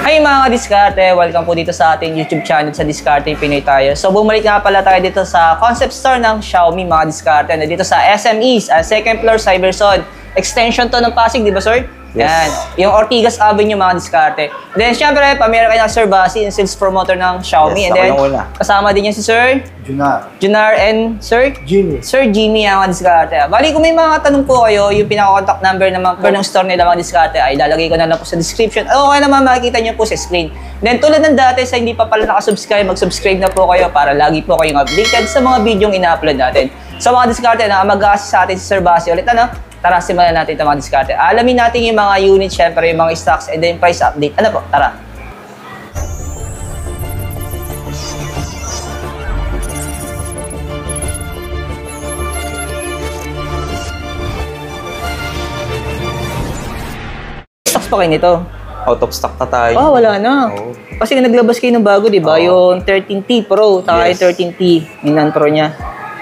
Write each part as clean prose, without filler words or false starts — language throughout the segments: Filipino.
Hi mga ka-diskarte! Welcome po dito sa ating YouTube channel sa Diskarte Pinoy tayo. So bumalik nga pala tayo dito sa concept store ng Xiaomi mga diskarte. Dito sa SMEs, second floor Cyberzone. Extension to ng Pasig, di ba sir? Yes. Yan. Yung Ortigas Avenue mga diskarte. Then syempre, pamira kayo ng Sir Basi, yung sales promoter ng Xiaomi. Yes, And then, ako yung una. kasama din niya si Sir Junar and Sir Jimmy. Sir Jimmy ang mga diskarte. Bali, kung may mga tanong po kayo, yung pinaka-contact number naman po ng store nila mga diskarte ay lalagay ko na lang po sa description. Okay naman makikita nyo po sa screen. Then tulad ng dati, sa hindi pa pala nakasubscribe, mag-subscribe na po kayo para lagi po kayong updated sa mga video yung ina-upload natin. Sa mga diskarte na mag-assist sa atin si Sir Basi ulit, ano? Tara, simulan natin ito mga diskarte. Alamin natin yung mga units, syempre yung mga stocks, and then price update. Ano po? Tara! Stocks pa kayo nito? Out of stock na tayo. Oh, wala na. Oo. Kasi naglabas kayo ng bago, di ba? Yung 13T Pro, taka Yes. yung 13T, yung non-Pro niya.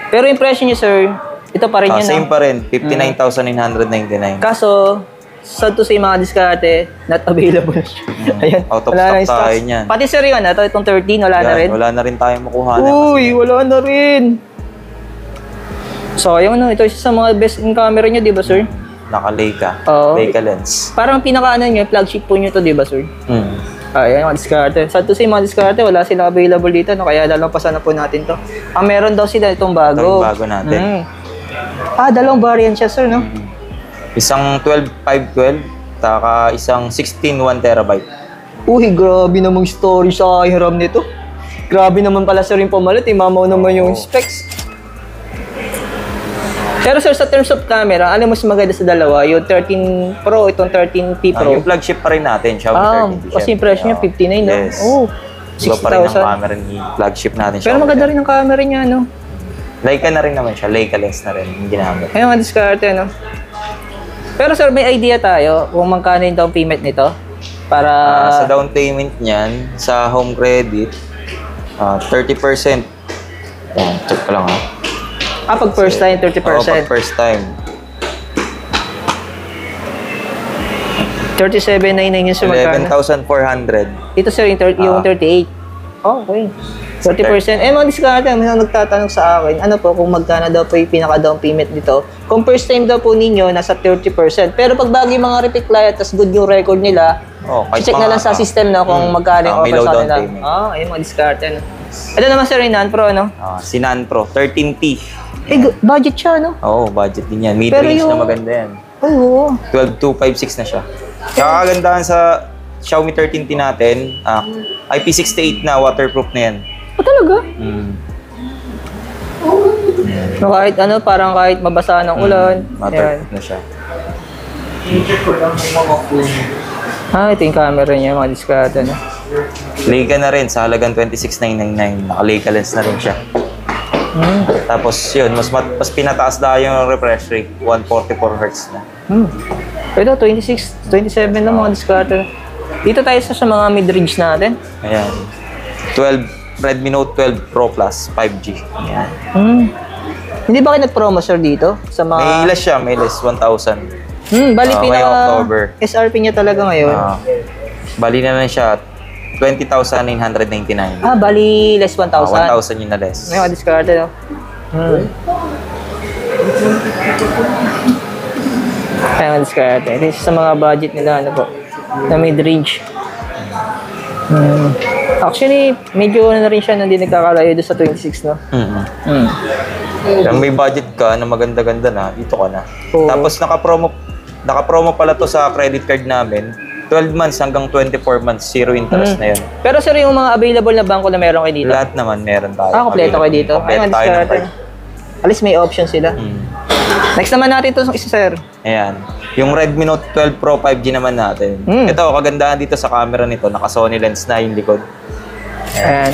Pero yung presyo niya, sir, ito pa rin yun, Same pa rin, 59,999. Kaso, sad to say mga diskarte, not available na siya. Ayan, Out of wala na stock yung stocks. tayo niyan. Pati sir yun, itong 13, wala na rin. Wala na rin tayo makuha na. Uy, wala na rin. So, yung ano, ito isa sa mga best in camera niyo, di ba sir? Naka-Leica. Oo. Leica lens. Parang pinaka-ano niyo, flagship po niyo to, di ba sir? Ayan, mga diskarte. Sad to say, mga diskarte, wala silang available dito, no? Kaya lalampasan na po natin to. Meron daw sila itong bago. Itong bago natin. Dalawang variant siya, sir, no? Isang 12/512, taka isang 16 1TB. Uy, grabe namang story sa hiram nito. Grabe naman pala, sir, yung pamalit. Mamaw naman yung specs. Pero, sir, sa terms of camera, ano mas maganda sa dalawa? Yung 13 Pro, itong 13T Pro. Yung flagship pa rin natin, Xiaomi 13. Kasi yung presyo niya, 59, no? Yes. Oh, Iba pa rin ang 60,000. camera ni flagship natin. Pero Xiaomi maganda rin ang camera niya, no? Leica na rin naman siya. Leica lens na rin yung ginamit. Ayun, mga diskarte, no? Pero, sir, may idea tayo kung magkano yung down payment nito? Para... Sa down payment niyan, sa home credit, 30%. Yan, check ko lang ha. pag first time, 30%. Oo, pag first time. 37,999 yung sir, magkano? 11,400. Ito, sir, yung 38. Oh, okay. 30%. Mga diskarte, may nagtatanong sa akin, ano po, kung magkano daw po yung pinaka-down payment dito. Kung first time daw po ninyo, nasa 30%. Pero pag bago yung mga repeat client, tas good yung record nila, check na lang sa system na kung magkano yung offer sa kanila. Ayun, mga diskarte. No? Ito naman, sir, yung non-pro, no? Si Non-Pro, 13T. Budget siya, no? Oo, budget din yan. Mid-range na maganda yan. Ay, oo. 12,256 na siya. Kaya kagandahan sa Xiaomi 13T natin, IP68 na, waterproof na yan. Talaga? No, kahit ano, parang kahit mabasa ng ulan. Waterproof na siya. Ito yung camera niya, mga diskarte, no? Leica na rin, sa halagang 26,999. Naka-Leica lens na rin siya. Tapos yun, mas pinataas na yung refresh rate, 144Hz na. Ito, 26, 27 na mga diskarte. Dito tayo sa mga mid-range natin. Ayan. Redmi Note 12 Pro Plus 5G. Ayan. Hindi ba kayo nag-promo, sir, dito? Sa mga... May less siya, may less 1,000. Bali, ngayong October. SRP niya talaga ngayon. Bali na siya, 20,999. Bali, less 1,000. 1,000 yun na less. May mga diskarte, no? May mga diskarte. Ito yung sa mga budget nila, ano po, na mid-range. Actually, medyo na rin siya na hindi nagkakalayo doon sa 26, no? Kung may budget ka na maganda-ganda na, dito ka na. Oo. Tapos naka-promo pala to sa credit card namin. 12 months hanggang 24 months, zero interest na yun. Pero sir, yung mga available na bangko na meron kayo dito? Lahat naman meron tayo. Kompleto kayo dito? Kompleto tayo ng card. At least may option sila. Next naman natin ito isa, sir. Ayan. Yung Redmi Note 12 Pro 5G naman natin. Ito, kagandahan dito sa camera nito, naka-Sony lens na yung likod. Ayan.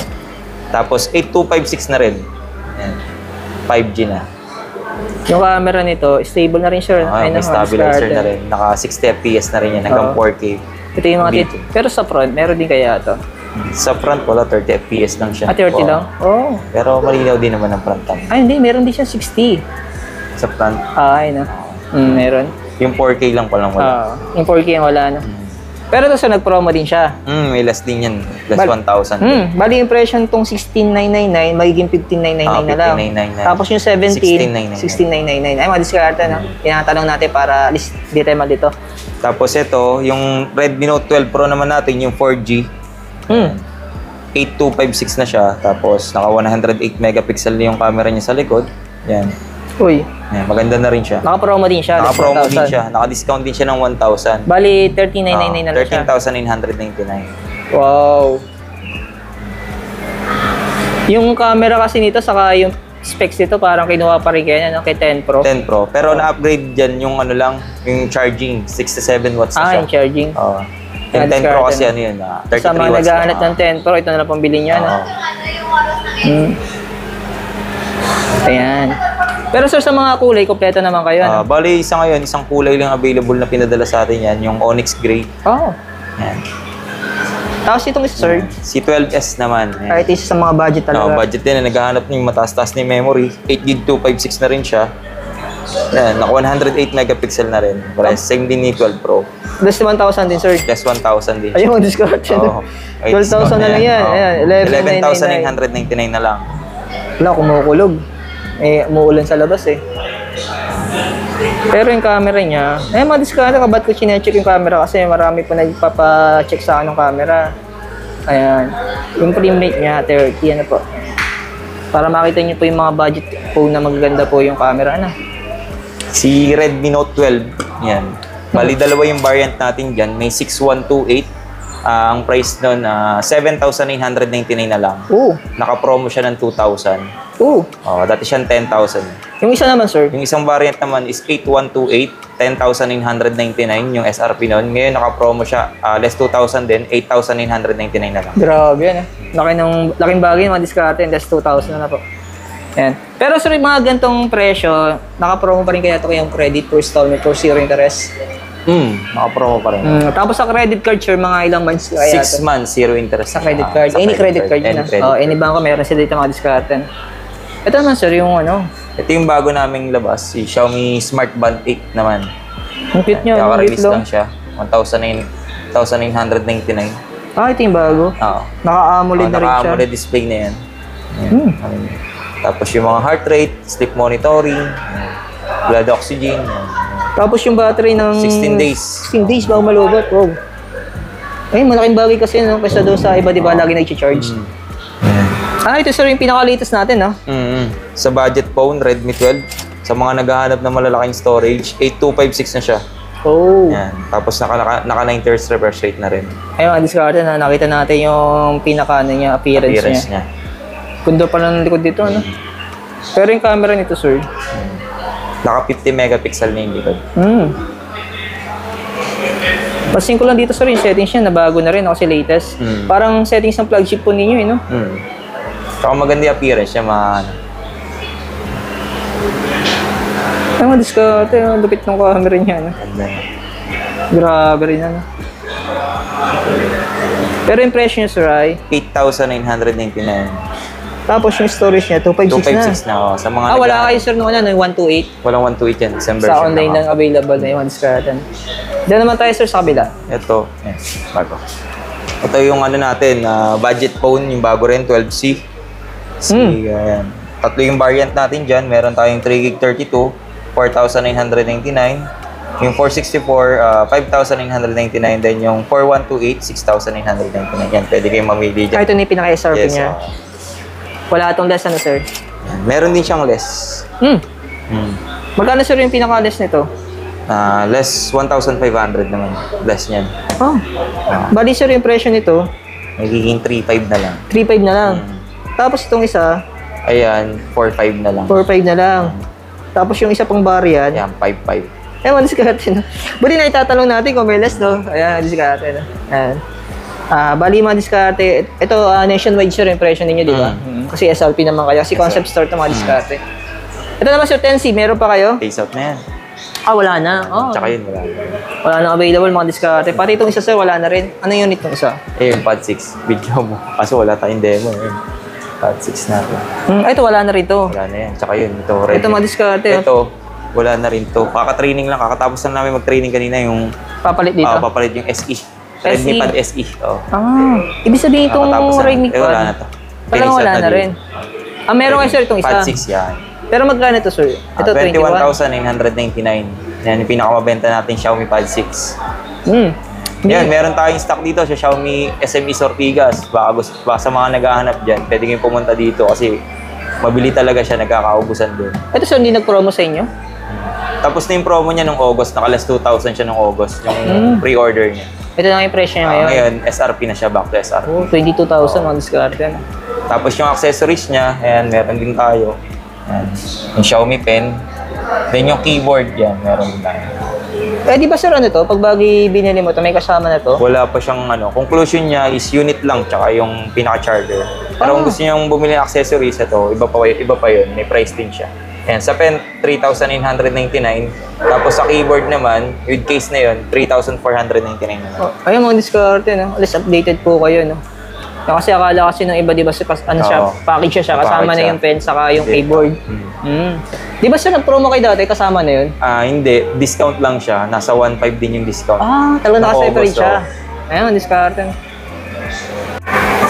Tapos 8256 na rin. Ayan. 5G na. Yung camera nito, stable na rin, sir. May stabilizer na rin. Naka 60 FPS na rin yan, hanggang 4K. Ito yung mga pero sa front, meron din kaya ito? Sa front, wala. 30 FPS lang siya. 30 lang? Oh. Pero malinaw din naman ang front cam. Hindi. Meron din siya 60. Sa front. Ayun na. Meron. Yung 4K lang palang wala. Yung 4K ang wala na. Pero ito sir, nag-promo din siya. May less din yan. Less 1,000. Bali impression tong 16,999, magiging 15,999 na lang. 15,999. Tapos yung 17, 16,999. 16,999. Ay, mga diskarte, no? Tinatanong natin para at least di tayo malito. Tapos ito, yung Redmi Note 12 Pro naman natin, yung 4G. 8256 na siya. Tapos naka 108 megapixel yung camera niya sa likod. Yan. Uy, Yan, maganda na rin siya. naka-promo din siya. Naka-promo din 1,000. siya. Naka-discount din siya ng 1,000. Bali, 13,999 na lang siya. 13,999. Wow. Yung camera kasi nito, saka yung specs nito, parang kinuha pa rin kaya, no? Kay 10 Pro. 10 Pro. Pero na-upgrade dyan yung ano lang, yung charging. 67 watts na siya. Yung charging. Oo. Yung 10 Pro kasi ano yun, 33 Sa mga watts naghahanap na. ng 10 Pro, ito na lang pambili niya, no? Ayan. Pero sir, sa mga kulay, kompleto naman kayo, ano? Bali, isa ngayon, isang kulay lang available na pinadala sa atin yan, yung Onyx Gray. Oh. Yan. Tapos itong isa, sir, Si 12S naman. Yan. kahit isa sa mga budget talaga. Budget din, naghahanap ng mataas-taas ni memory. 8GB 256 na rin siya. Yan, naka 108 megapixel na rin. Same din ni 12 Pro. Less 1,000 din, sir. Plus 1,000 din. Ayun, discount siya. Oo. 12,000 na lang yan. Ayan, 11,999 na lang. Wala, kumukulog. Umuulan sa labas eh. Pero yung camera niya, mga discount ka, ba't ko chinecheck yung camera kasi marami po nagpapacheck sa akin ng camera. Ayan. Yung frame rate niya, 30, ano po. Para makita niyo po yung mga budget phone na magaganda po yung camera, ano. Si Redmi Note 12, yan. Bali, dalawa yung variant natin dyan. May 6128. Ang price nun, 7,999 na lang. Oo. Naka-promo siya ng 2,000. Oo. Dati siyang 10,000. Yung isa naman, sir. Yung isang variant naman is 8128, 10,999 yung SRP nun. Ngayon, naka-promo siya. Less 2,000 din, 8,999 na lang. Grabe yan eh. Laking bagay, mga diskarte, less 2,000 na po. Yan. Pero sir, yung mga gantong presyo, naka-promo pa rin kaya ito kayong credit per installment for zero interest? Naka-promo pa rin. Tapos sa credit card, sir, mga ilang months kaya 6 months, zero interest. sa credit card. Any credit card yun. Any banko, meron sila dito mga diskarte. Ito naman, sir, yung ano. Ito yung bago naming labas, si Xiaomi Smart Band 8 naman. Ang cute niya. Ang cute Kaka-release lang siya. 1,999. Ito yung bago. Oo. Naka-AMOLED na rin siya. Naka-AMOLED display na yan. Tapos yung mga heart rate, sleep monitoring, blood oxygen. Tapos yung battery ng 16 days. 16 days bago malubot. Wow. Ay, malaking bagay kasi, no? Kaysa doon sa iba, di ba, lagi nag-charge. Ito sir, yung pinaka-latest natin, no? Sa budget phone, Redmi 12. Sa mga naghahanap ng malalaking storage, 8256 na siya. Oh. Yan. Tapos naka 9 Hz refresh rate na rin. Ayun, mga diskarte na nakita natin yung pinaka-ano niya, appearance niya. Ganda pa lang ng likod dito, ano? Pero yung camera nito, sir. Naka 50 megapixel na yung likod. Pasin ko lang dito, sir, yung settings niya, nabago na rin, kasi latest. Parang settings ng flagship po ninyo, no? Saka maganda yung appearance niya, Ay, mga diskarte, ang lupit ng camera niya, no? Grabe rin, ano? Pero yung price niya, sir, ay 8,999. tapos yung storage niya, 256 na. 256 na, Sa mga Wala kayo, sir, nung ano, yung 128. Walang 128 yan. Isang version Sa online lang available na yung diskarte. Diyan naman tayo, sir, sa kabila. Ito. Yes, bago. Ito yung ano natin, budget phone, yung bago rin, 12C. Ayan. Tatlo yung variant natin dyan. Meron tayong 3GB 32, 4,999. Yung 464, 5,999. Then yung 4128, 6,999. Yan, pwede kayong mamili dyan. Ito na yung pinaka-SRP niya. Wala itong less, ano, sir? Yan. Meron din siyang less. Magkano, sir, yung pinaka-less nito? Less 1,500 naman. Less niyan. Bali, sir, yung presyo nito? Magiging 3,500 na lang. 3,500 na lang. Tapos itong isa? Ayan, 4,500 na lang. 4,500 na lang. Tapos yung isa pang variant? Ayan, 5,500. Mga diskarte, no? Buti na itatanong natin kung may less, no? Ayan, diskarte, no? Ayan. Bali, mga diskarte. Ito, nationwide, sir, yung presyo ninyo, di ba? Kasi SRP naman kayo. Kasi concept store ito, mga diskarte. Ito naman, sir, 10C. Meron pa kayo? Face out na yan. Wala na. Tsaka yun, wala na. Wala na available, mga diskarte. Pati itong isa, sir, wala na rin. Ano unit itong isa? Yung Pad 6. Video mo. Kaso wala tayong demo. Pad 6 natin. Ito, wala na rin to. Wala na yan. Tsaka yun, ito ready. Ito, mga diskarte. Ito, wala na rin to. Kaka-training lang. Kakatapos lang namin mag-training kanina yung Papalit dito. papalit yung SE. Redmi Pad SE. Oh. Ibig sabihin itong Nakatapos na. Redmi Pad. Wala na to. Talagang wala na rin. Meron kayo sir itong isa. Pad 6 yan. Pero magkano ito sir? Ito 21,999. Yan yung pinakamabenta natin Xiaomi Pad 6. Yan, meron tayong stock dito sa Xiaomi SME Sortigas. Baka sa mga naghahanap dyan, pwede kayong pumunta dito kasi mabili talaga siya, nagkakaubusan doon. Ito sir, hindi nag-promo sa inyo? Tapos na yung promo niya nung August, nakalas 2,000 siya nung August, yung pre-order niya. Ito na yung presyo niya ngayon? Ngayon, SRP na siya, back to SRP. 22,000, mga discard yan. Tapos yung accessories niya, ayan, meron din tayo. Ayan, yung Xiaomi Pen. Then yung keyboard, yan, meron din tayo. Di ba sir, ano to? Pag bagi binili mo to, may kasama na to? Wala pa siyang conclusion niya is unit lang, tsaka yung pinaka-charger. Pero kung gusto niyong bumili ng accessories, ito, iba pa yun, may price din siya. Ayan, sa pen, 3,999. Tapos sa keyboard naman, with case na yun, 3,499 naman. Ayun, mga discard no? At least updated po kayo, no? Kasi akala kasi ng iba, di ba, siya, package siya, kasama na yung pen, saka yung keyboard. Di ba sir, nag-promo kayo dati, kasama na yun? Hindi, discount lang siya. Nasa 1.5 din yung discount. Talagang naka-separate siya. Ayun, discard.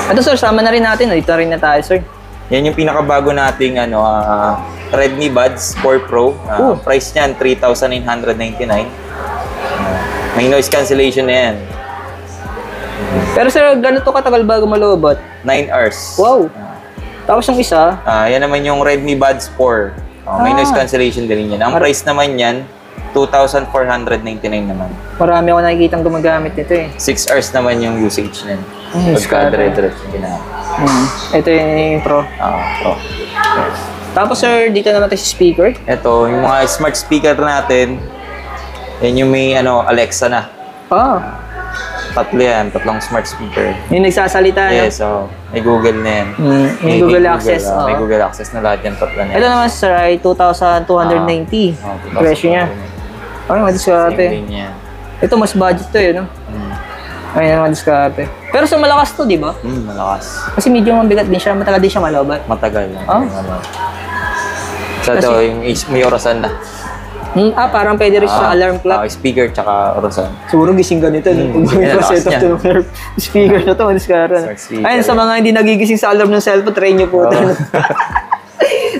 Ito sir, sama na rin natin. Dito rin na tayo, sir. Yan yung pinakabago nating Redmi Buds 4 Pro. Price niyan 3,999. May noise cancellation na yan. Pero sir, ganito katagal bago malobot? 9 hours. Wow. Tapos yung isa? Yan naman yung Redmi Buds 4. May noise cancellation din yan. Ang price naman yan, 2,499 naman. Marami ako nakikitang gumagamit nito eh. 6 hours naman yung usage niyan. Pagka-dire-diretso ginagawa. Ito yung Pro. Pro. Tapos sir, dito naman tayo sa speaker. Ito, yung mga smart speaker natin, yan yung may Alexa na. Tatlo yan, tatlong smart speaker. Yung nagsasalita, yes, may Google na yan. May Google Access. May Google Access na lahat yan, tatlo na yan. Ito naman sir ay 2,290. Presyo niya. Ay, madiskarte. Ito, mas budget to no? Ayun, madiskarte. Pero sa malakas to, di ba? Malakas. Kasi medyo mabigat din siya, matagal din siya malobat. Matagal. So ito, yung may orasan na. Parang pwede rin siya sa alarm clock. Speaker tsaka orasan. Siguro gising ganito. Kung may set up to speaker na to, madiskarte. Ayun, sa mga hindi nagigising sa alarm ng cellphone, try nyo po.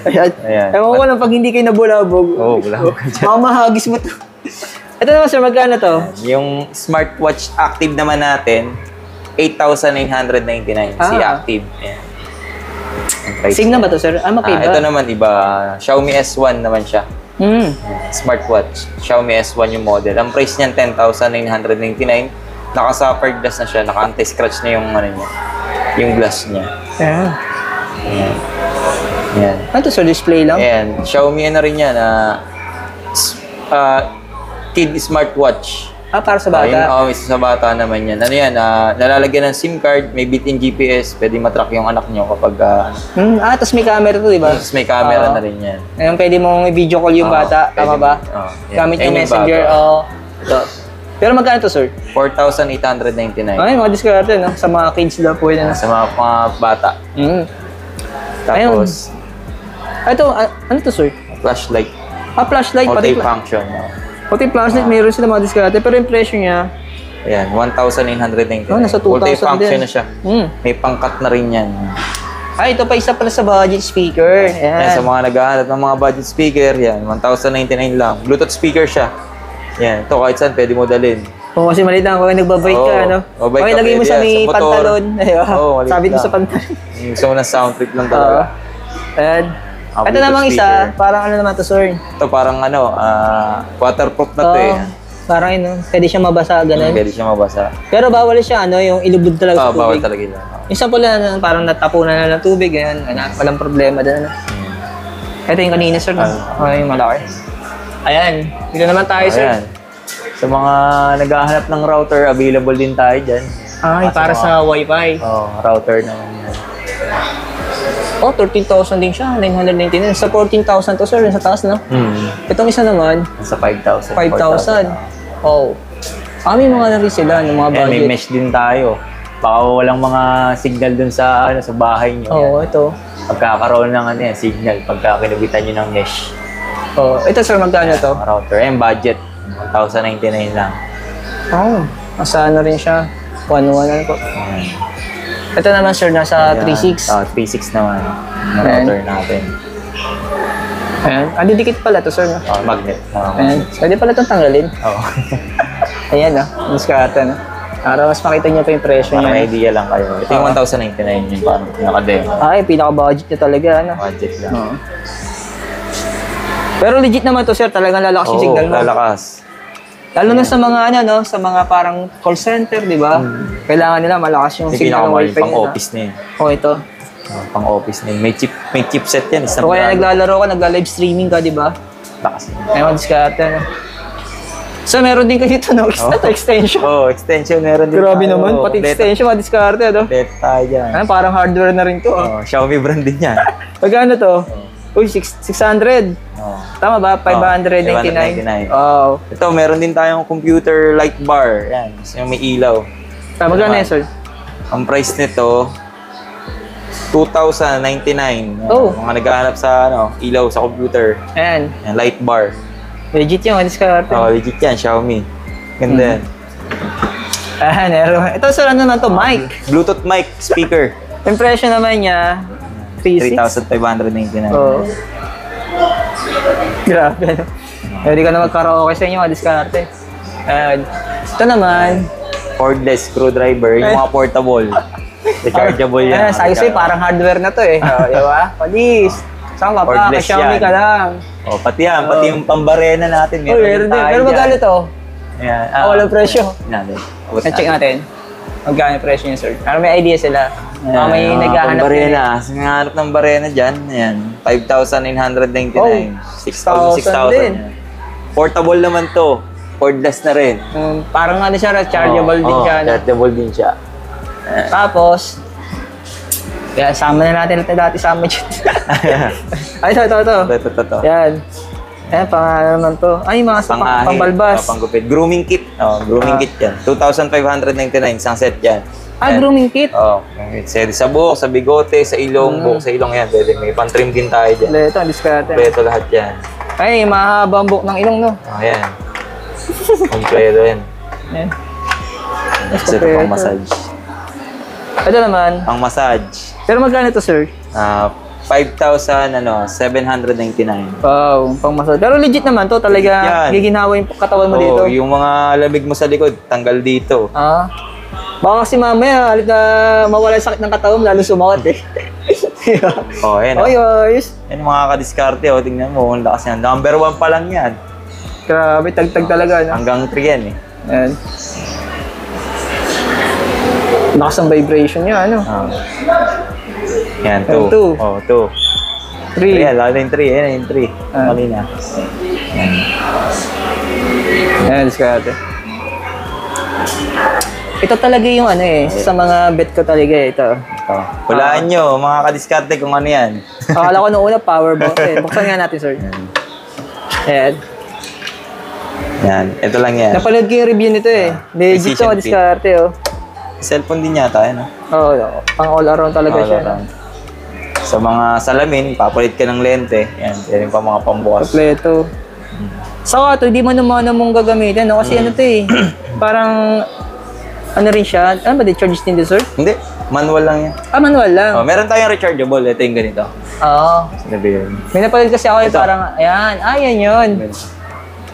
Ayan. Ewan ko lang pag hindi kayo nabulabog. Bulabog. Mamahagis mo to. Ito naman sir, magkano to? Yung smartwatch active naman natin, 8,999. Si active. Ayan. Same na ba to sir? Magkaiba. Ito naman iba. Xiaomi S1 naman siya. Smartwatch. Xiaomi S1 yung model. Ang price niyan, 10,999. Naka-supper glass na siya. Naka-anti-scratch na yung niya. Yung glass niya. Ayan. Ano to sir? Display lang? Ayan. Xiaomi rin yan. Kid smartwatch. Para sa bata? Sa bata naman yan. Ano yan? Nalalagyan ng SIM card, may built-in GPS, pwede matrack yung anak nyo kapag... tapos may camera to, di ba? Tapos may camera na rin yan. Ngayon, pwede mong i-video call yung bata, tama ba? Gamit yung messenger. Ito. Pero magkano to, sir? 4,899. Ay, mga diskarte, no? Sa mga kids daw po yun. Sa mga bata. Tapos... Ito, ano to, sir? Flashlight. Flashlight. Multi-function. Pati flashlight, meron sila mga diskarte, pero yung presyo niya... Ayan, 1,999. Nasa 2,000 multi-function din. na siya. May pangkat na rin yan. Ito pa isa pala sa budget speaker. Ayan, sa mga naghahanap ng mga budget speaker, yan, 1,099 lang. Bluetooth speaker siya. Yan, ito kahit saan pwede mo dalhin. Kasi maliit lang, kung nagbabike ka, ano? Okay, lagay mo sa may pantalon. Sabit mo sa pantalon. Gusto mo ng sound trip lang talaga. Ayan. Ito namang isa, parang ano naman to, sir? Ito parang waterproof na to eh. Parang pwede siya mabasa, ganun. Pwede siya mabasa. Pero bawal siya, yung ilubog talaga sa tubig. Bawal talaga yun. Isa pala na parang natapunan na ng tubig, ganyan. Walang problema doon. Ito yung kanina, sir. Yung malaki. Ayan. Dito naman tayo, sir. Ayan. Sa mga naghahanap ng router, available din tayo dyan. Para sa Wi-Fi. Router naman yan. 13,000 din siya. 999. Sa 14,000 to, sir. Sa taas, no? Itong isa naman. Sa 5,000. 5,000. May mga na rin sila, ng mga budget. May mesh din tayo. Baka walang mga signal dun sa bahay nyo. Ito. Pagkakaroon ng signal pagka kinubitan nyo ng mesh. Ito, sir, magkano to? Router. Budget. 1,099 lang. Nasa rin siya. 1-1 ano po. Ayan. Ito naman sir, nasa 3.6. 3.6 naman. Ang Ayan. router natin. Ayan. Didikit pala to sir. No? Magnet. Ayan. Pwede pala itong tanggalin. Oo. Ayan diskarte no. Para mas makita niyo pa yung presyo Para may niya. idea lang kayo. Ito yung 1,099 yung parang naka-demo. Ay, pinaka-budget niya talaga ano. Budget lang. Oo. Pero legit naman to sir, talagang lalakas yung signal mo. lalakas. Lalo na sa mga ano no, sa mga parang call center, di ba? Kailangan nila malakas yung Yung signal ng pinakamahal wifi pang nila. office na yun. Oh, ito. Pang office na yun. May chipset yan. So kaya naglalaro ka, nagla-live streaming ka, di ba? Lakas yun. Ayun, diskarte ano. So meron din kayo dito no, extension. Extension meron din. Grabe tayo. naman, pati Kompleto- extension, diskarte ano. kompleto tayo dyan. Ano, parang hardware na rin to. Xiaomi brand din yan. Magkano to? Uy, 600. Oh. Tama ba? 599. 599. Oh. Ito, meron din tayong computer light bar. Yan. Yung may ilaw. Tama magkano yan, sir? Ang price nito, 2,099. Oh. Mga naghahanap sa ilaw sa computer. Ayan. Yan, light bar. Legit yung diskarte. Legit yan, Xiaomi. Ganda yan. Ayan, meron. Ito, sir, ano naman to? Mic. Bluetooth mic, speaker. Impression naman niya, 3.6. 3,599. Oo. Grabe. Pwede ka na mag-karaoke sa inyo, diskarte. Ayan. Ito naman. Cordless screwdriver, yung mga portable. Rechargeable yan. Ayan, sa'yo parang hardware na to eh. Di ba? Palis. Saan ka pa? Cordless Xiaomi yan. ka lang. Pati yan, pati yung pambarena natin. Oh, meron din. Pero magkano to? Ayan. Walang presyo. Natin. Na-check natin. Magkano yung presyo niya, sir? Para may idea sila. May naghahanap barena. Naghahanap ng barena dyan. Ayan. 5,999. Oh, 6,000 din. yan. Portable naman to. Cordless na rin. Parang ano siya, rechargeable din siya. No? Chargeable din siya. Tapos, kaya sama na natin ito dati sa amin. Ay, ito. Ito. Yan. Ayan, pangalan naman to. Ay, mga pambalbas. Panggupit. Grooming kit. Grooming kit yan. 2,599. Isang set yan. Grooming kit. Pwede sa buhok, sa bigote, sa ilong. Buhok sa ilong yan. Pwede. May pan-trim din tayo dyan. Ito, diskarte. Kompleto lahat yan. Ay, mahaba ang buhok ng ilong, no? Ayan. Kompleto yan. Ayan. Ito pang massage. Ito naman. Pang massage. Pero magkano to, sir? 5,799. Wow, pang massage. Pero legit naman to, talaga Yan. giginawa yung katawan mo dito. Yung mga lamig mo sa likod, tanggal dito. Baka kasi mamaya, halit na mawala yung sakit ng katawan, lalo sumakit eh. Ayan. Oy, ayos. Yan mga kadiskarte, tingnan mo, ang lakas yan. Number 1 pa lang yan. Grabe, tagtag talaga, no? Hanggang 3 yan eh. Ayan. Lakas ng vibration niya, ano? Yan, 2. Yan, two. 2. 3. Ayan, lalo yung 3. Ayan yung 3. Mali na. Ayan, diskarte. Ito talaga yung ano eh, sa mga bet ko talaga eh, ito. Hulaan nyo, mga kadiskarte, kung ano yan. Akala ko nung una, power box eh. Buksan nga natin, sir. Ayan. Yan, ito lang yan. Napanood ko yung review nito eh. Legit to, Precision fit. diskarte oh. Cellphone din yata, ano? Oo, pang all around talaga siya. No? Sa mga salamin, papalit ka ng lente. Yan, yan pa mga pambukas. Kompleto. Saka ito, di mo naman mong gagamitin, no? Kasi ano to eh, parang, ano rin siya, ano ba, di charge din sir? Hindi, manual lang yan. Manual lang. Meron tayong rechargeable. Ito yung ganito. Oo. Sinabi yun. May napanood kasi ako eh, parang, ayan, yan yun.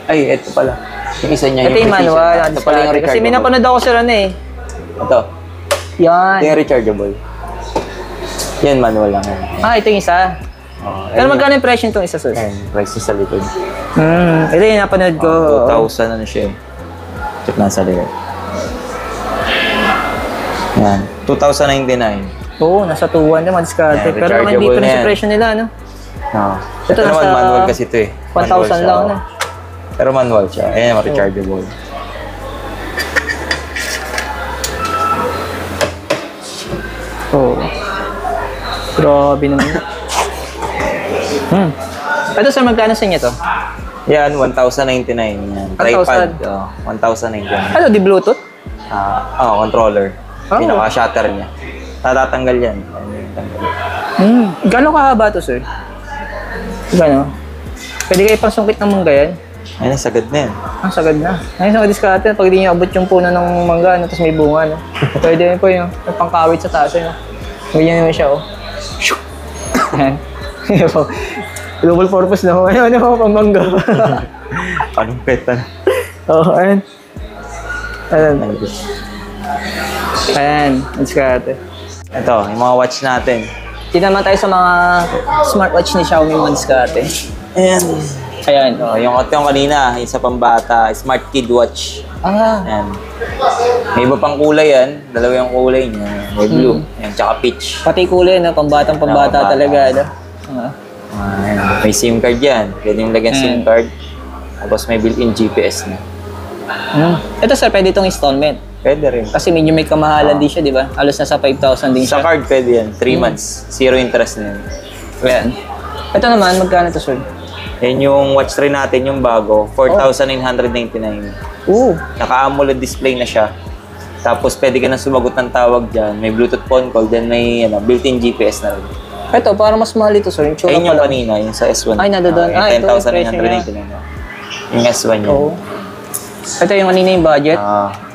Ay, ito pala. Yung isa niya. Ito yung manual. Ito pala yung Kasi may rechargeable. napanood ako sir, ano eh. Ito. Yan. Ito yung rechargeable. Yan, manual lang yan. Ito yung isa. Pero magkano yung presyo nitong isa sir? Ayan, price niya sa likod. Ito yung napanood ko. 2,000 ano siya. Check na sa likod. Yan, 2,099. Oo, nasa 2,1 naman diskarte. Yan, Pero hindi rechargeable pa rin na sa yan. presyo nila, no? Ito naman nasa manual kasi ito eh. Manual 1,000 siya, lang, oh. no? Pero manual siya. Ayan, rechargeable. Oo. Grabe naman. Ito sir, magkano sa inyo to? Yan, 1,099. Yan. 1,000? Tripod. 1,099. Ano, di Bluetooth? Controller. Oh. Pinaka-shutter niya. Tatatanggal yan. Gano'ng kahaba to sir? Gano'n? Pwede kayo pasungkit ng mangga yan? Ayun, sagad na yan. Sagad na. Ayun, sa diskarte, pag hindi niya abot yung puno ng mangga, no, tapos may bunga, no. Pwede yun po yung pangkawit sa taas, no. Ganyan naman siya, oh. Ayan. Global purpose na, ano, pang mangga. Panumpeta na. Oo, ayan. Ayan. Ayan, diskarte. Ito, yung mga watch natin. Dito naman tayo sa mga smartwatch ni Xiaomi mga diskarte. Ayan. Ayan. Oh, yung kanina, yung sa pambata, Smart Kid Watch. Ayan. May iba pang kulay yan. Dalawa yung kulay niya. May blue. Ayan, tsaka peach. Pati kulay, no? Pambatang pambata talaga, no? Ayan. May SIM card yan. Pwede yung lagyan SIM card. Tapos may built-in GPS na. Ito sir, pwede itong installment. Pwede rin. Kasi medyo may kamahalan din siya, di ba? Alos nasa 5,000 din Sa siya. card pwede yan. 3 months. Zero interest na yan. Ayan. Ito naman, magkano to sir? Yan yung watch rin natin, yung bago. 4,999. Oo. Naka-AMOLED display na siya. Tapos pwede ka na sumagot ng tawag dyan. May Bluetooth phone call. Then may built-in GPS na rin. Ito, parang mas mahal ito sir. Yung tsura Ayun yung pala. kanina, yung sa S1. Ay, nandoon. Yung Ito, 10,999. Yung S1 yun. Oo. Ito yung kanina yung budget.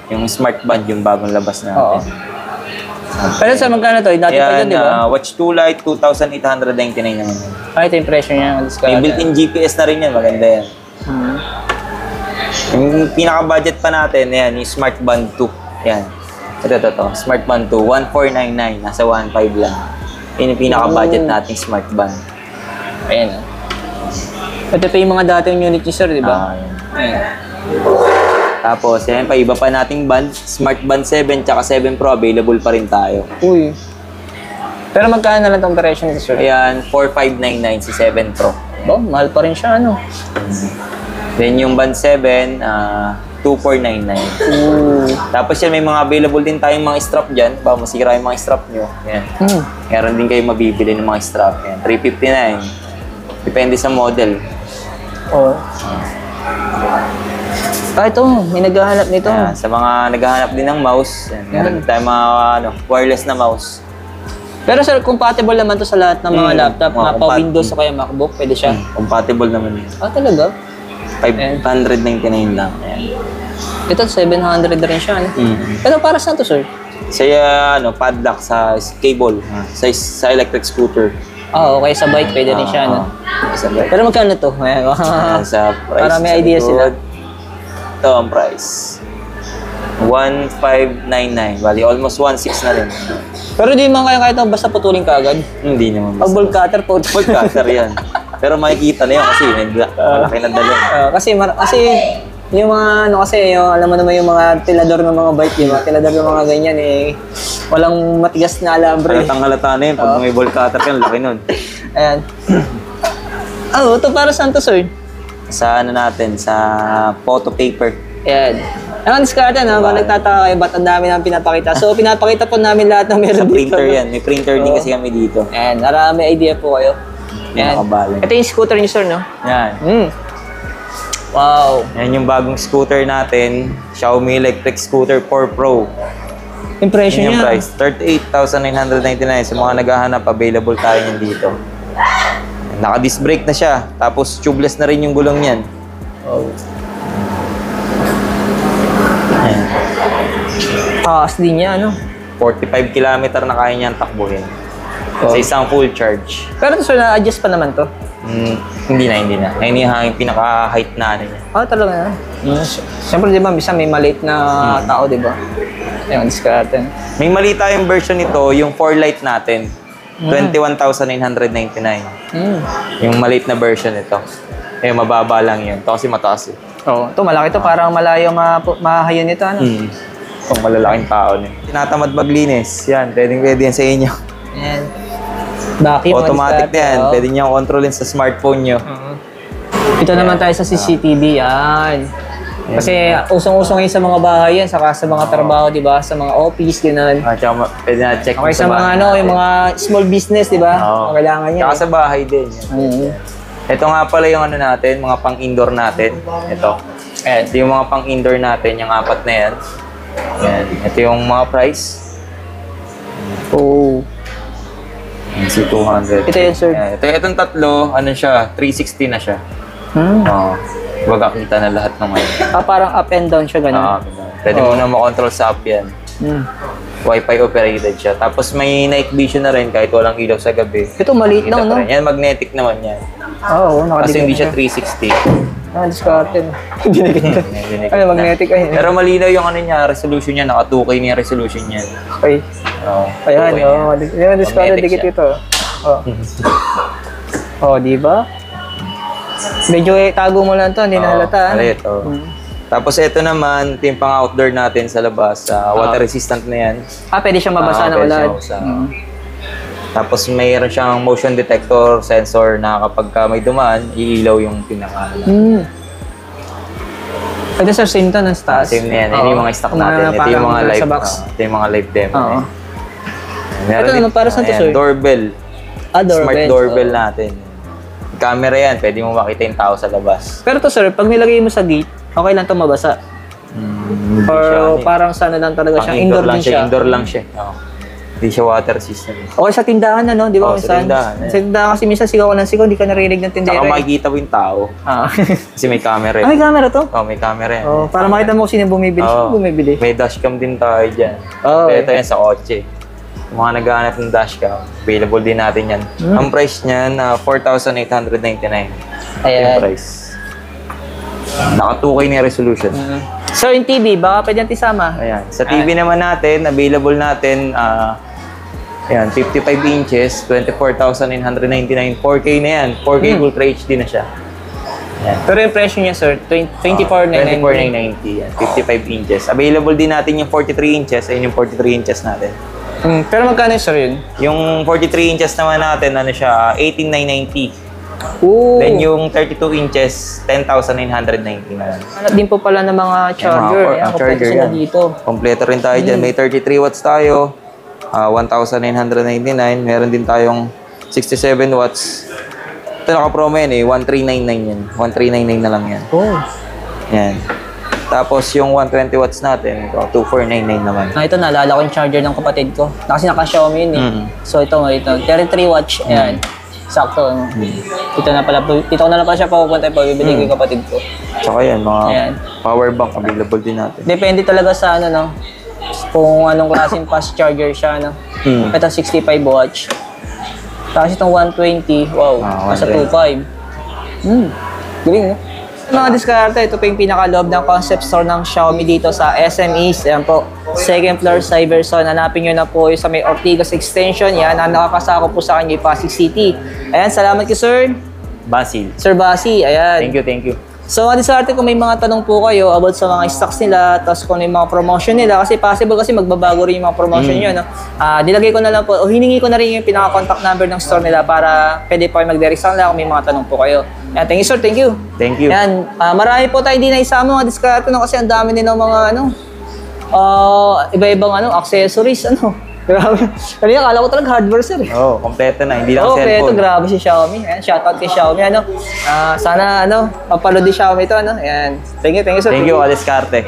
Yung smart band, yung bagong labas Oo. natin. Pero sir, magkano to? Dati pa yun, di ba? Watch 2 Lite, 2,899 naman yun. Ito yung presyo niya. May built-in GPS na rin yan, maganda yan. Yung pinaka-budget pa natin, yan, yung Smart Band 2. Yan. Ito. Smart Band 2, 1,499. Nasa 1,500 lang. Yun yung pinaka-budget nating Smart Band. Ayan. Ito pa yung mga dating unit niya sir, di ba? Ayan. Tapos, yan pa, iba pa nating band. Smart Band 7 tsaka 7 Pro, available pa rin tayo. Uy. Pero magkano na lang itong presyo nito sir? Ayan, 4,599 si 7 Pro. Oh, mahal pa rin siya, ano? Then yung Band 7, 2,499. Tapos yan, may mga available din tayong mga strap dyan. Baka masira yung mga strap nyo. Yan. Meron din kayo mabibili ng mga strap. Yan, 359. Depende sa model. Oo. Ito, may naghahanap nito. Ayan, sa mga naghahanap din ng mouse, yan, meron din tayong mga wireless na mouse. Pero sir, compatible naman to sa lahat ng mga laptop na pa-Windows o kaya MacBook. Pwede siya. Compatible naman yun. Talaga? 599 lang. Ayan. Ito, 700 na rin siya. Ano? Pero para saan to sir? Sa padlock, sa cable, sa electric scooter. Okay. Sa bike, pwede rin siya. Ano? Sa bike. Pero magkano to? Ayan. Sa price. Para may idea sila. Ito ang price. 1,599. Bali, almost 1,600 na rin. Pero di man kaya kahit basta putulin ka agad. Hindi naman. Pag bolt cutter, Bolt cutter yan. Pero makikita na yun kasi may malaki na dala. kasi yung mga kasi yung alam mo naman yung mga tilador ng mga bike, di ba? Tilador ng mga ganyan walang matigas na alambre. Halata na yun. Pag may bolt cutter yan, laki nun. Ayan. Ito para saan to, sir? Sa natin, sa photo paper. Ayan. Ang diskarte na, kung nagtataka kayo, ba't ang dami namin pinapakita? So, pinapakita po namin lahat ng meron Sa dito. printer yan. May printer din kasi kami dito. Ayan, para may idea po kayo. Ayan. Nakabalance. Ito yung scooter niyo, sir, no? Yan. Wow. Yan yung bagong scooter natin. Xiaomi Electric Scooter 4 Pro. Impression Yan yung niya. price. 38,999. Sa mga naghahanap, available tayo yan dito. Naka-disc brake na siya. Tapos tubeless na rin yung gulong niyan. Ayan. Taas din niya, ano? 45 kilometer na kaya niyang takbuhin. Sa isang full charge. Pero ito, sir, na-adjust pa naman to? Hindi na. Ayun yung pinaka-height na ano niya. Talaga na. Siyempre, di ba, bisa may maliit na tao, di ba? Ayun, diskarte. May mali tayong version nito, yung 4 Lite natin. 21,999. Yung maliit na version nito. Mababa lang yun. Ito kasi mataas eh. Ito malaki to, parang malayo mahayon nito, ano? Itong malalaking tao niya. Tinatamad maglinis. Yan, pwede yan sa inyo. Ayan. Vacuum, Automatic na yan. Pwede niyo kontrolin sa smartphone niyo. Ito naman tayo sa CCTV, yan. Kasi usong-usong ngayon sa mga bahay yan, saka sa mga trabaho, di ba? Sa mga office, gano'n. Tsaka pwede na check Okay, sa mga yung mga small business, di ba? Kailangan yan. Tsaka sa bahay din. Ito nga pala yung natin, mga pang-indoor natin. Ito. Ito yung mga pang-indoor natin, yung 4 na yan. Yan. Ito yung mga price. Si 200. Ito yun, sir. Itong tatlo, ano siya, 360 na siya. Baga kita na lahat ng ano. Parang up and down siya, ganun. Pwede mo na makontrol sa app yan. Wi-Fi operated siya. Tapos may night vision na rin kahit walang ilaw sa gabi. Ito, maliit Kita lang, pa no? rin. Yan, magnetic naman yan. Oo, Kasi nakadikit hindi na siya 360. Discarded. Dinikit na. Dinikit Ano, na. magnetic ay. Pero malinaw yung ano niya, resolution niya. Naka 2K na yung resolution niya. Okay. Oo, Ayan, 2K oh. niya. Yan, discarded, Magnetic dikit siya. ito. Oh. Oh, di ba? Medyo tago mo lang to, hindi na halata. Alit, Tapos ito naman, ito yung pang-outdoor natin sa labas. Water resistant na yan. Pwede siyang mabasa na Pwede ulan. siyang mabasa. Tapos mayroon siyang motion detector sensor na kapag may dumaan, iilaw yung pinaka. Ito sir, same to ng taas. Same na yan. Yan yung mga stock natin. Ito yung mga live, ito yung mga live demo. Ito naman, para saan to, sir? Doorbell. Doorbell. Smart doorbell natin. Camera yan. Pwede mo makita yung tao sa labas. Pero to sir, pag nilagay mo sa gate, okay lang to mabasa. Or parang sana lang talaga siya. Indoor din siya. Indoor lang siya. Hindi siya water system. Okay sa tindahan na, no? Di ba? Sa tindahan. Sa tindahan kasi minsan sigaw ka ng sigaw, di ka narinig ng tindera. Saka makikita mo yung tao. Kasi may camera. May camera to? May camera yan. Para makita mo kung sino bumibili. Sino bumibili? May dashcam din tayo dyan. Ito yan sa kotse. Yung mga naghahanap ng dashcam, available din natin yan. Ang price niyan, 4,899. Ayan. Yung price. Naka 2K na yung resolution. So, yung TV, baka pwede natin isama? Ayan. Sa TV naman natin, available natin, ayan, 55 inches, 24,999. 4K na yan. 4K Ultra HD na siya. Ayan. Pero yung presyo niya, sir, 24,990. 24,990. Yan, 55 inches. Available din natin yung 43 inches. Ayun yung 43 inches natin. Pero magkano sir yun? Yung 43 inches naman natin, ano siya, 18,990. Ooh. Then yung 32 inches, 10,990 naman. Hanap din po pala ng mga charger. Ayan, kompleto sila dito. Kompleto rin tayo dyan. May 33 watts tayo. 1,999. Meron din tayong 67 watts. Ito naka-promo yan eh. 1,399 yan. 1,399 na lang yan. Oh. Yan. Tapos yung 120 watts natin, ito, 2,499 naman. Ito, naalala ko yung charger ng kapatid ko. Kasi naka-Xiaomi yun eh. So ito, 33 watts. Ayan. Sakto. Dito na pala. Dito ko na lang pala siya papupunta. Bibili ko yung kapatid ko. Tsaka yan, mga power bank available din natin. Depende talaga sa ano, no? Kung anong klaseng fast charger siya, no? Ito, 65 watts. Tapos itong 120, wow, nasa 2.5. Galing, no? Mga diskarte, ito po yung pinaka-loob ng concept store ng Xiaomi dito sa SM East. Ayan po, second floor, Cyberzone. Hanapin nyo na po yung sa may Ortigas Extension. Yan, ang nakakasako po sa kanya yung Pasig City. Ayan, salamat kay Sir. Basil. Sir Basi, ayan. Thank you. So, mga diskarte, kung may mga tanong po kayo about sa mga stocks nila, tapos kung ano yung mga promotion nila, kasi possible kasi magbabago rin yung mga promotion nyo, no? Nilagay ko na lang po, o hiningi ko na rin yung pinaka-contact number ng store nila para pwede po kayo mag-direct sa kanila kung may mga tanong po kayo. Yan, thank you sir, thank you. Thank you. Yan, marami po tayo hindi na isama mga diskarte, no? Kasi ang dami din ng mga, iba-ibang, accessories, Grabe. Kanina, akala ko talaga hardware, sir. Kompleto na. Hindi lang Kompleto. cellphone. Grabe si Xiaomi. Ayan, shoutout kay Xiaomi. Sana, mapanood ni Xiaomi ito, Ayan. Thank you, sir. Thank you, Kadiskarte.